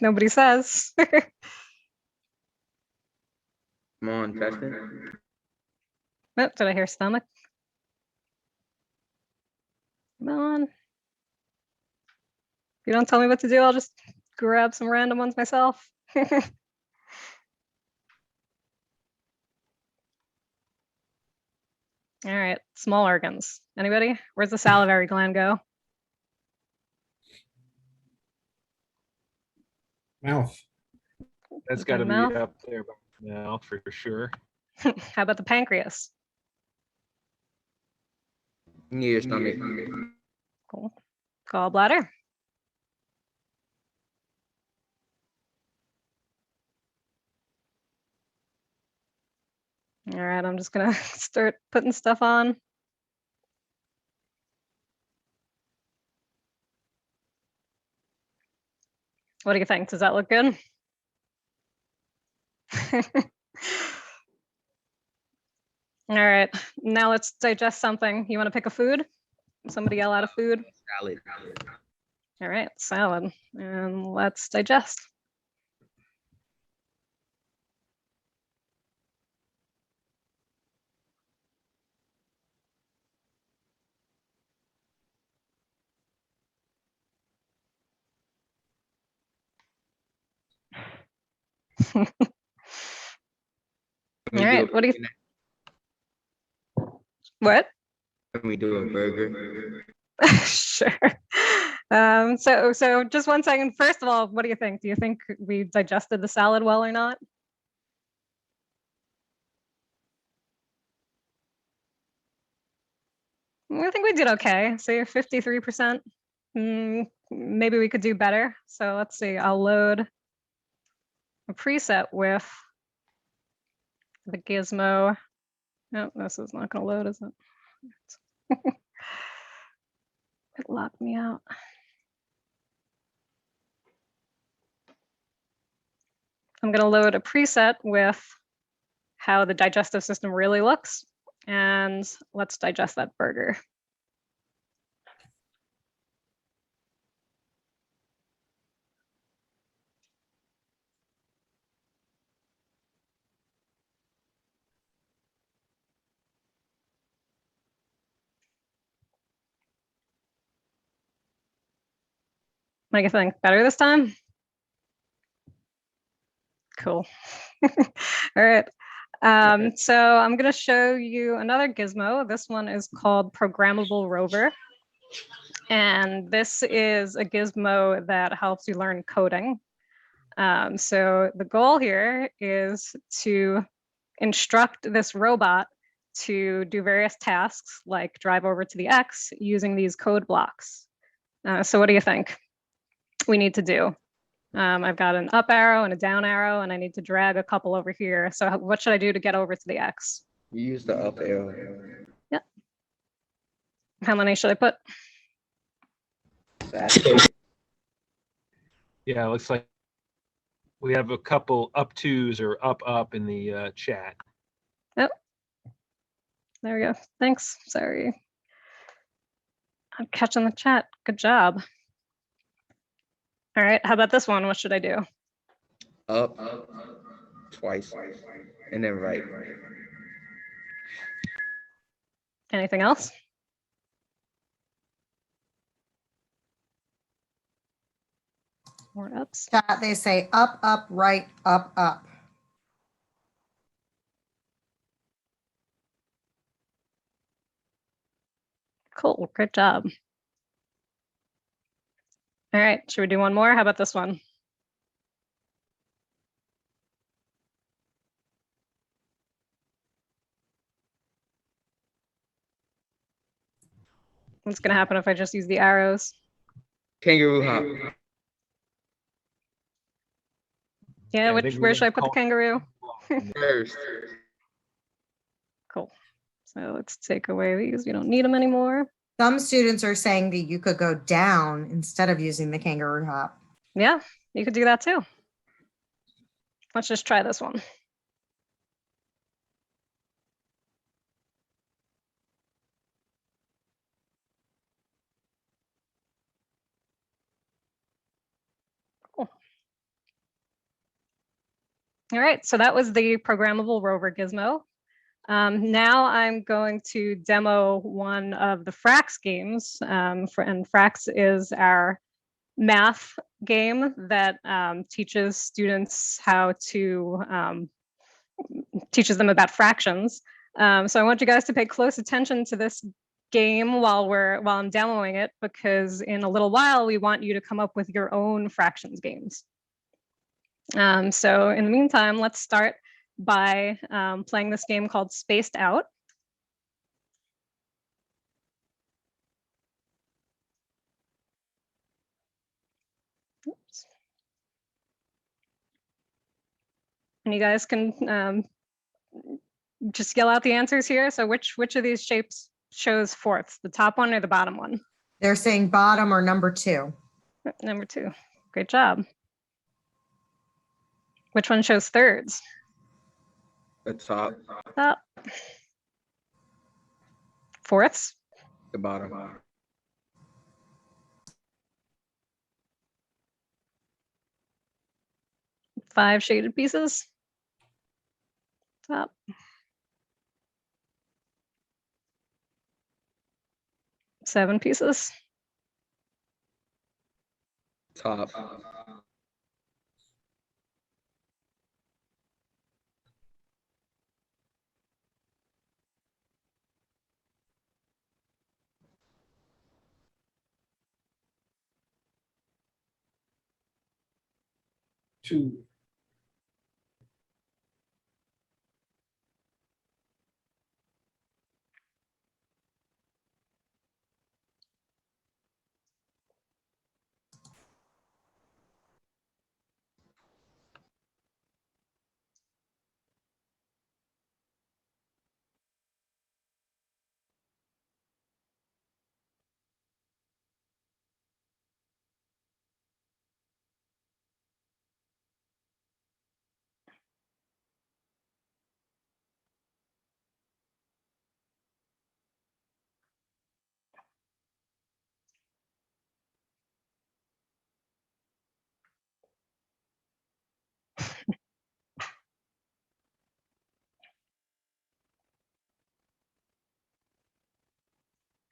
Nobody says. Come on, intestine. Oh, did I hear stomach? Come on. If you don't tell me what to do, I'll just grab some random ones myself. All right, small organs. Anybody? Where's the salivary gland go? Mouth. That's got to be mouth? up there by the mouth for sure. How about the pancreas? Near your stomach. Cool. Gallbladder? All right, I'm just gonna start putting stuff on. What do you think? Does that look good? All right, now let's digest something. You want to pick a food? Somebody yell out a food. Salad. All right, salad. And let's digest. All right, what do you? What? Can we do a burger? Sure. So just one second. First of all, what do you think? Do you think we digested the salad well or not? I think we did okay. So you're 53%. Maybe we could do better. So let's see. I'll load a preset with the gizmo. No, this is not going to load, is it? It locked me out. I'm going to load a preset with how the digestive system really looks. And let's digest that burger. What do you think? Better this time? Cool. All right. So I'm going to show you another gizmo. This one is called Programmable Rover. And this is a gizmo that helps you learn coding. So the goal here is to instruct this robot to do various tasks like drive over to the X using these code blocks. So what do you think we need to do? I've got an up arrow and a down arrow, and I need to drag a couple over here. So what should I do to get over to the X? You use the up arrow. Yep. How many should I put? Yeah, it looks like we have a couple up twos or up in the chat. Yep. There we go. Thanks. Sorry. I'm catching the chat. Good job. All right. How about this one? What should I do? Up twice and then right. Anything else? More ups. Chat, they say up, up, right, up, up. Cool. Great job. All right. Should we do one more? How about this one? What's going to happen if I just use the arrows? Kangaroo hop. Yeah, where should I put the kangaroo? First. Cool. So let's take away these. We don't need them anymore. Some students are saying that you could go down instead of using the kangaroo hop. Yeah, you could do that too. Let's just try this one. Cool. All right, so that was the programmable rover gizmo. Now I'm going to demo one of the Frax games, and Frax is our math game that teaches students how to teaches them about fractions. So I want you guys to pay close attention to this game while I'm demoing it, because in a little while we want you to come up with your own fractions games. So in the meantime, let's start by playing this game called Spaced Out. Oops. And you guys can just yell out the answers here. So which of these shapes shows fourths, the top one or the bottom one? They're saying bottom or number 2. Number 2. Great job. Which one shows thirds? The top, Top. Fourths? the bottom. 5 shaded pieces. Top. Seven pieces. Top. Two.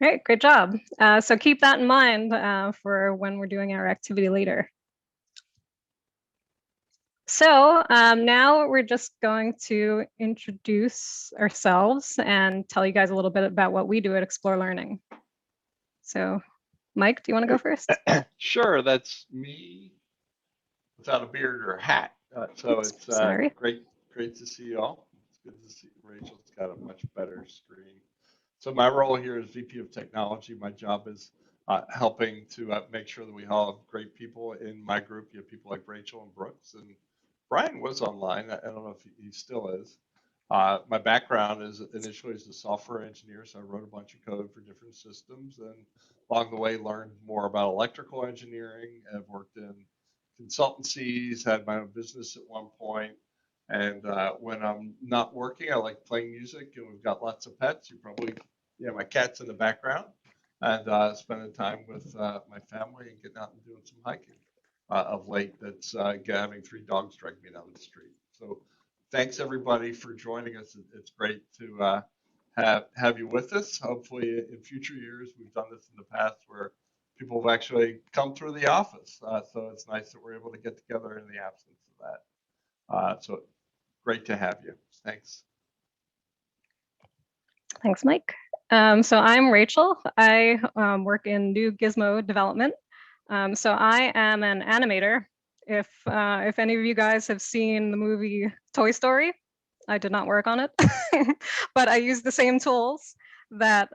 Great, great job. So keep that in mind for when we're doing our activity later. So now we're just going to introduce ourselves and tell you guys a little bit about what we do at Explore Learning. So Mike, do you want to go first? Sure, that's me without a beard or a hat. So Oops, it's sorry. great to see you all. It's good to see Rachel's got a much better screen. So my role here is VP of Technology. My job is helping to make sure that we all have great people in my group. You have people like Rachel and Brooks, and Brian was online. I don't know if he still is. My background is initially as a software engineer, so I wrote a bunch of code for different systems, and along the way learned more about electrical engineering. I've worked in consultancies, had my own business at one point, and when I'm not working, I like playing music, and we've got lots of pets. You probably, yeah, my cat's in the background, and spending time with my family and getting out and doing some hiking. Of late, that's having 3 dogs drag me down the street. So thanks everybody for joining us. It's great to have you with us. Hopefully in future years, we've done this in the past where people have actually come through the office. So it's nice that we're able to get together in the absence of that. So great to have you. Thanks. Thanks, Mike. So I'm Rachel. I work in new gizmo development. So I am an animator. If any of you guys have seen the movie Toy Story, I did not work on it, but I used the same tools that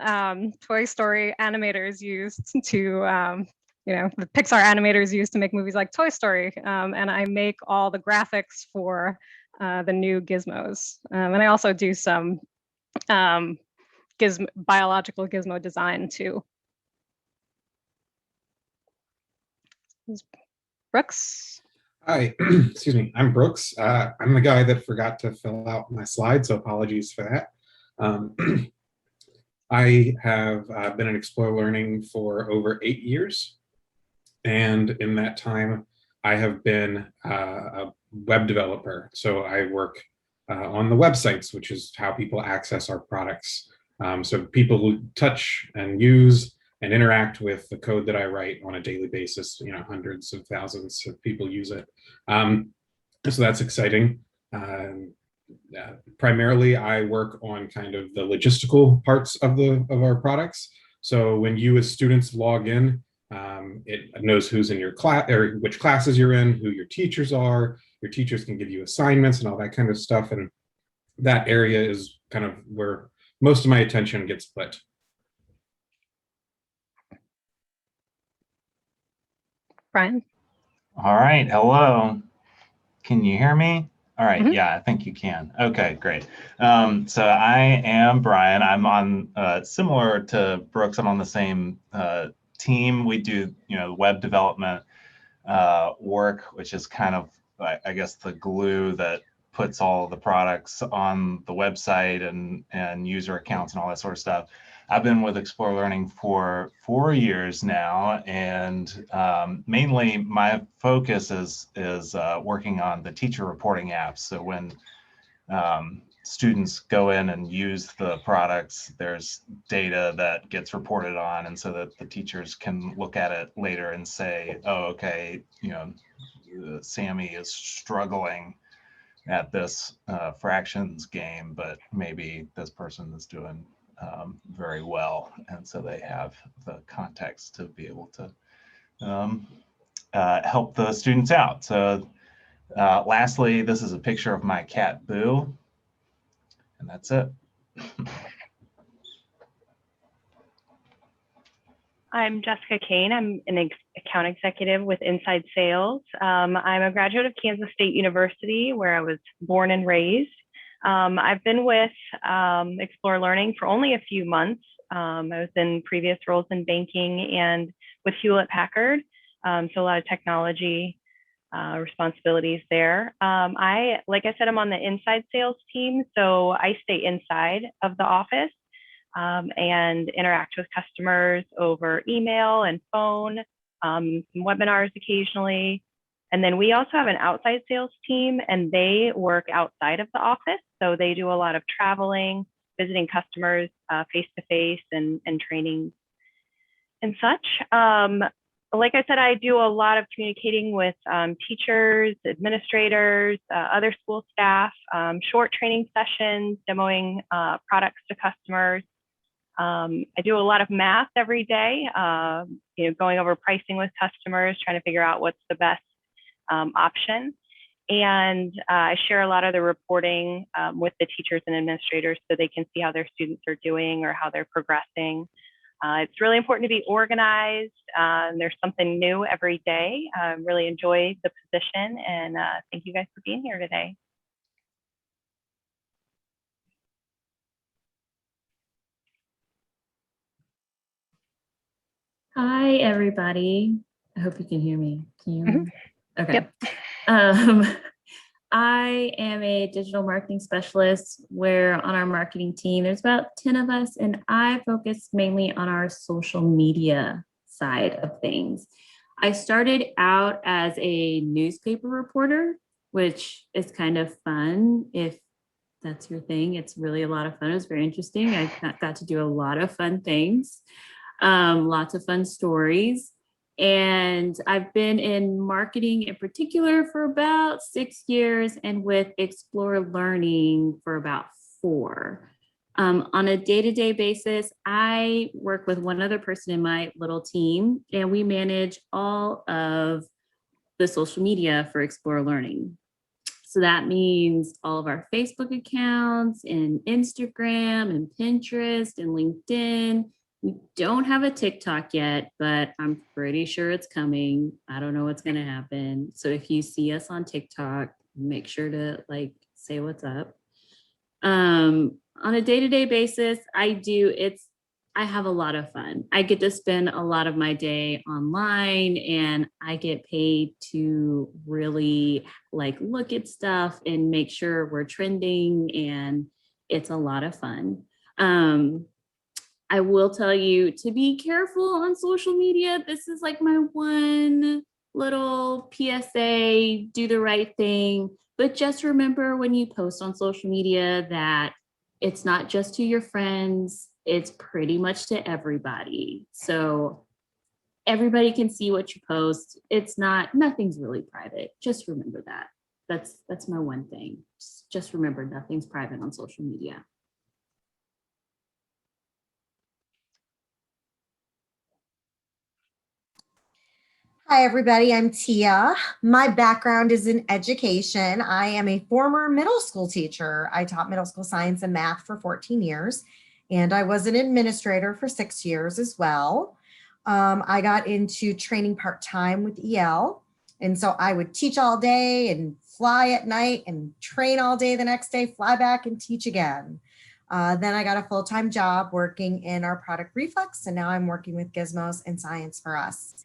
Toy Story animators used to, the Pixar animators used to make movies like Toy Story. And I make all the graphics for the new gizmos. And I also do some biological gizmo design too. Brooks. Hi, excuse me. I'm Brooks. I'm the guy that forgot to fill out my slide, so apologies for that. I have been at Explore Learning for over 8 years, and in that time, I have been a web developer. So I work on the websites, which is how people access our products. So people who touch and use and interact with the code that I write on a daily basis, hundreds of thousands of people use it. So that's exciting. Primarily, I work on kind of the logistical parts of our products. So when you as students log in, it knows who's in your class or which classes you're in, who your teachers are. Your teachers can give you assignments and all that kind of stuff. And that area is kind of where most of my attention gets split. Brian? All right. Hello. Can you hear me? All right. Mhm. Yeah, I think you can. Okay, great. So I am Brian. I'm on similar to Brooks. I'm on the same team. We do, web development work, which is kind of, I guess, the glue that puts all the products on the website and user accounts and all that sort of stuff. I've been with Explore Learning for 4 years now, and mainly my focus is working on the teacher reporting apps. So when students go in and use the products, there's data that gets reported on, and so that the teachers can look at it later and say, oh, okay, Sammy is struggling at this fractions game, but maybe this person is doing very well, and so they have the context to be able to help the students out. So lastly, this is a picture of my cat Boo, and that's it. I'm Jessica Kane. I'm an account executive with Inside Sales. I'm a graduate of Kansas State University, where I was born and raised. I've been with Explore Learning for only a few months. I was in previous roles in banking and with Hewlett Packard, so a lot of technology responsibilities there. Like I said, I'm on the inside sales team, so I stay inside of the office and interact with customers over email and phone, some webinars occasionally. And then we also have an outside sales team, and they work outside of the office. So they do a lot of traveling, visiting customers face-to-face and training and such. Like I said, I do a lot of communicating with teachers, administrators, other school staff, short training sessions, demoing products to customers. I do a lot of math every day, going over pricing with customers, trying to figure out what's the best option. And I share a lot of the reporting with the teachers and administrators so they can see how their students are doing or how they're progressing. It's really important to be organized. There's something new every day. I really enjoy the position, and thank you guys for being here today. Hi, everybody. I hope you can hear me. Can you hear me? Okay. Yep. I am a digital marketing specialist where on our marketing team, there's about 10 of us, and I focus mainly on our social media side of things. I started out as a newspaper reporter, which is kind of fun if that's your thing. It's really a lot of fun. It was very interesting. I got to do a lot of fun things. Lots of fun stories. And I've been in marketing in particular for about 6 years, and with Explore Learning for about 4. On a day-to-day basis, I work with one other person in my little team, and we manage all of the social media for Explore Learning. So that means all of our Facebook accounts and Instagram and Pinterest and LinkedIn. We don't have a TikTok yet, but I'm pretty sure it's coming. I don't know what's going to happen. So if you see us on TikTok, make sure to say what's up. On a day-to-day basis, I have a lot of fun. I get to spend a lot of my day online, and I get paid to really look at stuff and make sure we're trending, and it's a lot of fun. I will tell you to be careful on social media. This is my one little PSA, do the right thing. But just remember when you post on social media that it's not just to your friends, it's pretty much to everybody. So everybody can see what you post. Nothing's really private. Just remember that. That's my one thing. Just remember nothing's private on social media. Hi, everybody. I'm Tia. My background is in education. I am a former middle school teacher. I taught middle school science and math for 14 years, and I was an administrator for 6 years as well. I got into training part-time with EL, and so I would teach all day and fly at night and train all day the next day, fly back and teach again. Then I got a full-time job working in our product Reflex, and now I'm working with Gizmos and Science for Us.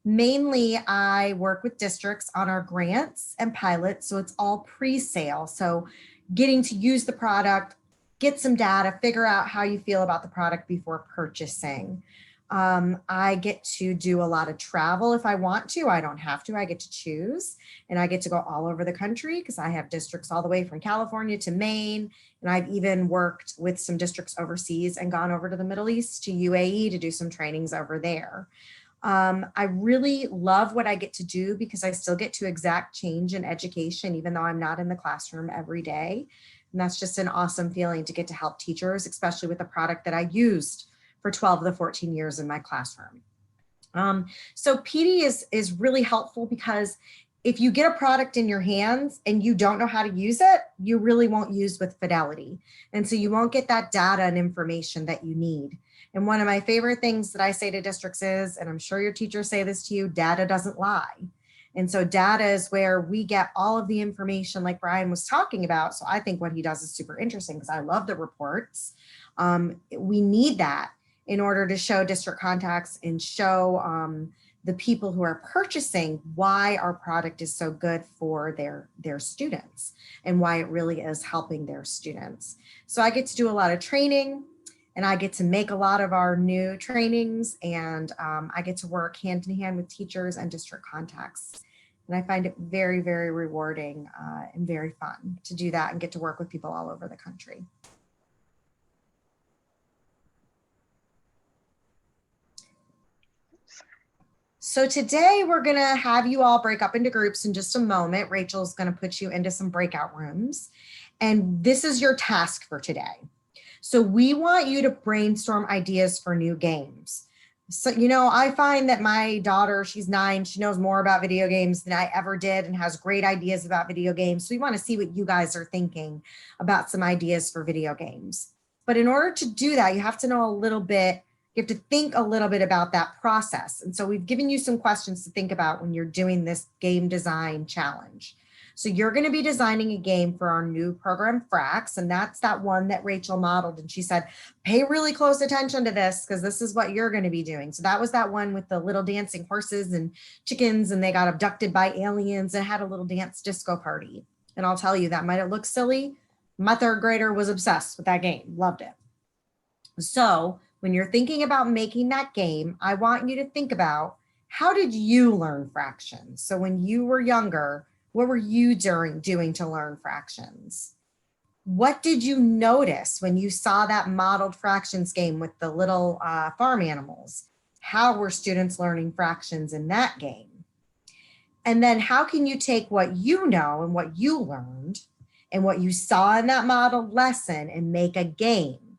Mainly, I work with districts on our grants and pilots, so it's all pre-sale. So getting to use the product, get some data, figure out how you feel about the product before purchasing. I get to do a lot of travel if I want to. I don't have to, I get to choose. And I get to go all over the country because I have districts all the way from California to Maine. And I've even worked with some districts overseas and gone over to the Middle East to UAE to do some trainings over there. I really love what I get to do because I still get to exact change in education, even though I'm not in the classroom every day. And that's just an awesome feeling to get to help teachers, especially with a product that I used for 12 of the 14 years in my classroom. So PD is really helpful because if you get a product in your hands and you don't know how to use it, you really won't use with fidelity. And so you won't get that data and information that you need. And one of my favorite things that I say to districts is, and I'm sure your teachers say this to you, data doesn't lie. And so data is where we get all of the information like Brian was talking about. So I think what he does is super interesting because I love the reports. We need that in order to show district contacts and show the people who are purchasing why our product is so good for their students and why it really is helping their students. So I get to do a lot of training. And I get to make a lot of our new trainings, and I get to work hand in hand with teachers and district contacts. And I find it very, very rewarding and very fun to do that and get to work with people all over the country. So today we're gonna have you all break up into groups in just a moment. Rachel's gonna put you into some breakout rooms. And this is your task for today. So we want you to brainstorm ideas for new games. So, I find that my daughter, she's 9, she knows more about video games than I ever did and has great ideas about video games. So we want to see what you guys are thinking about some ideas for video games. But in order to do that, you have to know a little bit, you have to think a little bit about that process. And so we've given you some questions to think about when you're doing this game design challenge. So you're going to be designing a game for our new program, Frax, and that's that one that Rachel modeled. And she said, pay really close attention to this because this is what you're going to be doing. So that was that one with the little dancing horses and chickens, and they got abducted by aliens and had a little dance disco party. And I'll tell you, that might have looked silly. My 3rd grader was obsessed with that game, loved it. So when you're thinking about making that game, I want you to think about, how did you learn fractions? So when you were younger, what were you doing to learn fractions? What did you notice when you saw that modeled fractions game with the little farm animals? How were students learning fractions in that game? And then how can you take what you know and what you learned and what you saw in that modeled lesson and make a game?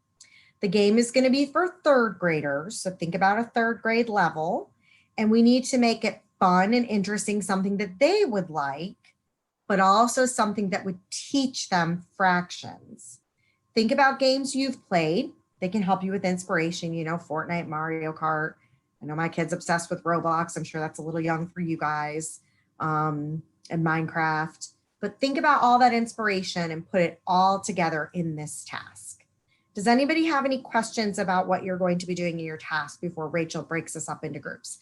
The game is going to be for 3rd graders. So think about a 3rd grade level, and we need to make it fun and interesting, something that they would like, but also something that would teach them fractions. Think about games you've played. They can help you with inspiration, Fortnite, Mario Kart. I know my kid's obsessed with Roblox. I'm sure that's a little young for you guys, and Minecraft. But think about all that inspiration and put it all together in this task. Does anybody have any questions about what you're going to be doing in your task before Rachel breaks us up into groups?